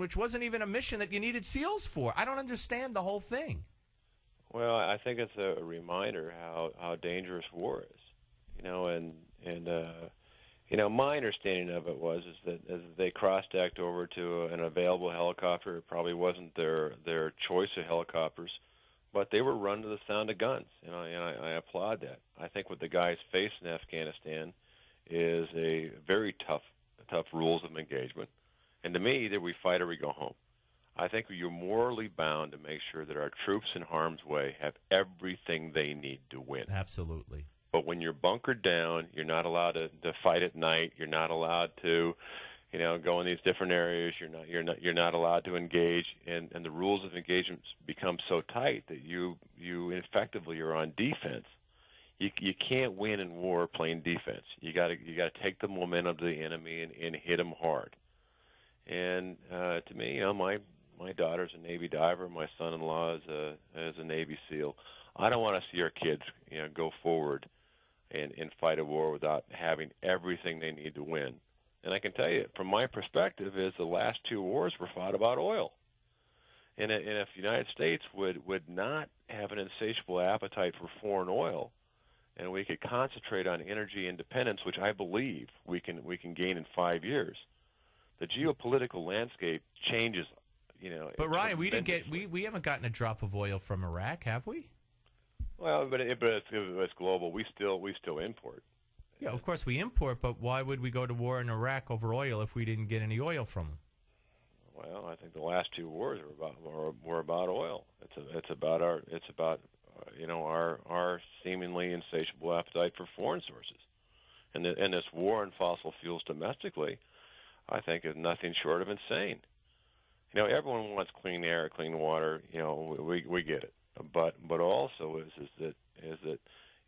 which wasn't even a mission that you needed SEALs for. I don't understand the whole thing. Well, I think it's a reminder how dangerous war is. My understanding of it was that as they cross-stacked over to an available helicopter, it probably wasn't their choice of helicopters, but they were run to the sound of guns, and I applaud that. I think what the guys face in Afghanistan is a very tough rules of engagement, and to me, either we fight or we go home. I think you're morally bound to make sure that our troops in harm's way have everything they need to win. Absolutely. But when you're bunkered down, you're not allowed to fight at night. You're not allowed to, go in these different areas. You're not allowed to engage, and the rules of engagement become so tight that you effectively are on defense. You can't win in war playing defense. You got to take the momentum of the enemy and hit them hard. And to me, my daughter's a Navy diver. My son-in-law is a Navy SEAL. I don't want to see our kids go forward and fight a war without having everything they need to win. And I can tell you, from my perspective, is the last two wars were fought about oil. And if the United States would not have an insatiable appetite for foreign oil, and we could concentrate on energy independence, which I believe we can gain in 5 years, the geopolitical landscape changes. But Ryan, we haven't gotten a drop of oil from Iraq, have we? Well, but it's global. We still import. Yeah, of course we import, but why would we go to war in Iraq over oil if we didn't get any oil from them? Well, I think the last two wars were about oil. It's about our seemingly insatiable appetite for foreign sources, and this war on fossil fuels domestically, I think, is nothing short of insane. Everyone wants clean air, clean water. We get it, but also is that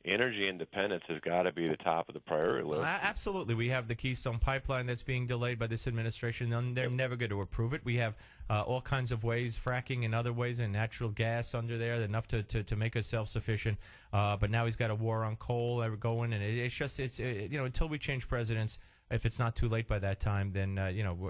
energy independence has got to be the top of the priority list. Absolutely. We have the Keystone Pipeline that's being delayed by this administration, and they're never going to approve it. We have all kinds of ways, fracking and other ways, and natural gas under there, enough to make us self-sufficient. But now he's got a war on coal going, and it's until we change presidents, if it's not too late by that time, then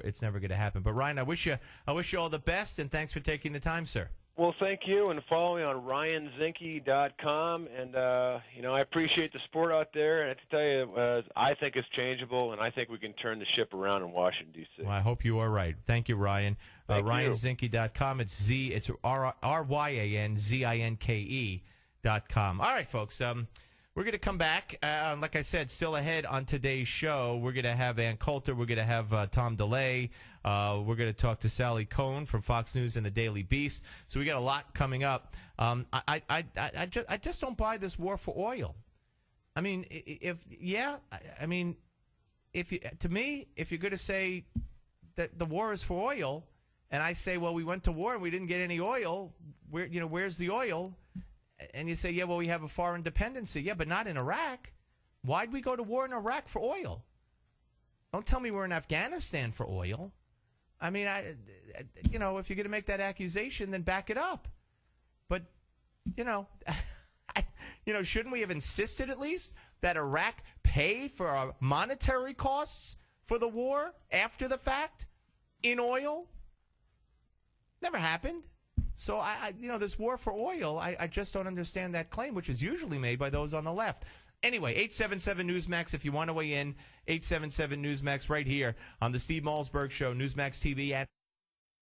it's never going to happen. But Ryan, I wish you all the best, and thanks for taking the time, sir. Well, thank you, and follow me on RyanZinke.com. And I appreciate the support out there. And I have to tell you, I think it's changeable, and I think we can turn the ship around in Washington D.C. Well, I hope you are right. Thank you, Ryan. RyanZinke.com. It's RyanZinke.com. All right, folks. We're going to come back. Like I said, still ahead on today's show. We're going to have Ann Coulter. We're going to have Tom DeLay. We're going to talk to Sally Cohn from Fox News and the Daily Beast. So we got a lot coming up. I just don't buy this war for oil. I mean, if you're going to say that the war is for oil, and I say, well, we went to war and we didn't get any oil. Where's the oil? And you say, yeah, well, we have a foreign dependency. Yeah, but not in Iraq. Why'd we go to war in Iraq for oil? Don't tell me we're in Afghanistan for oil. I mean, if you're going to make that accusation, then back it up. But, shouldn't we have insisted at least that Iraq pay for our monetary costs for the war after the fact in oil? Never happened. So, this war for oil, I just don't understand that claim, which is usually made by those on the left. Anyway, 877 Newsmax, if you want to weigh in, 877 Newsmax right here on the Steve Malzberg Show, Newsmax TV.